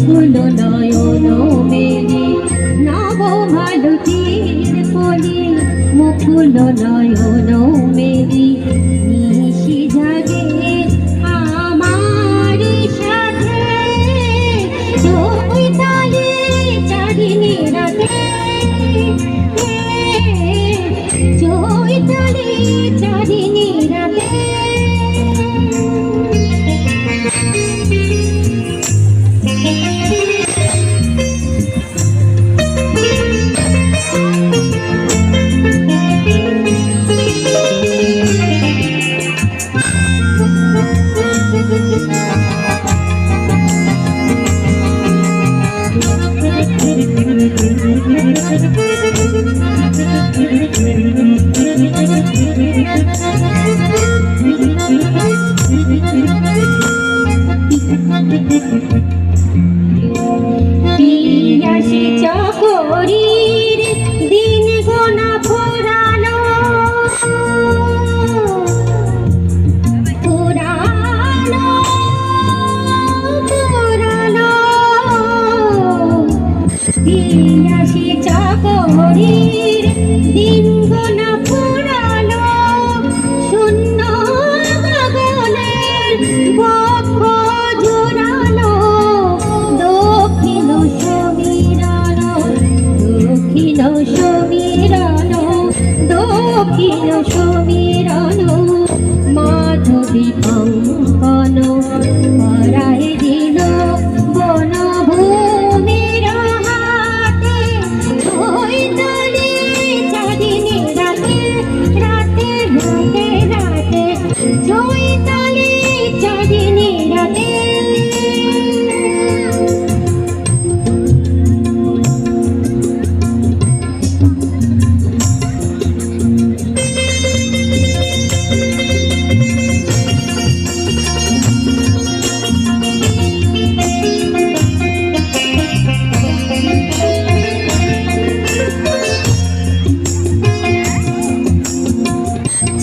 মুকুল নয়ন মেলি নব মালতীর পলি মুকুল নয়ন মেলি নিশি জাগে আমার সাথে চৈতালি চাঁদিনী রাতে চৈতালি চাঁদিনী রাতে পিয়াসী চাকরির দিন গোনা ফুরালো ফুরালো ফুরালো পিয়াসী চাকরির দিন গোনা ফুরালো শূন্য গগনের বক্ষ জোড়ালো দক্ষিণ সমীরণ দক্ষিণ সমীরণ দক্ষিণ সমীরণ মাধবী কঙ্কন পরায় দিল বনভূমির হাতে চৈতালি চাঁদিনী রাতে রাতে রাতে রাতে চৈতালি চাঁদিনী রাতে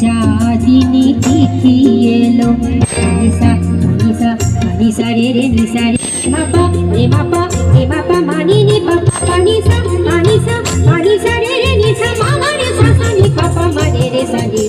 চাঁদিনী তিথি এলো নিসা নিসা নিসা রে রে নিসা রে মাপা রে মাপা মানি নি পাপা নিসা নিসা নিসা রে রে নিসা মামা রে সা নি পাপা মা রে রে সা নি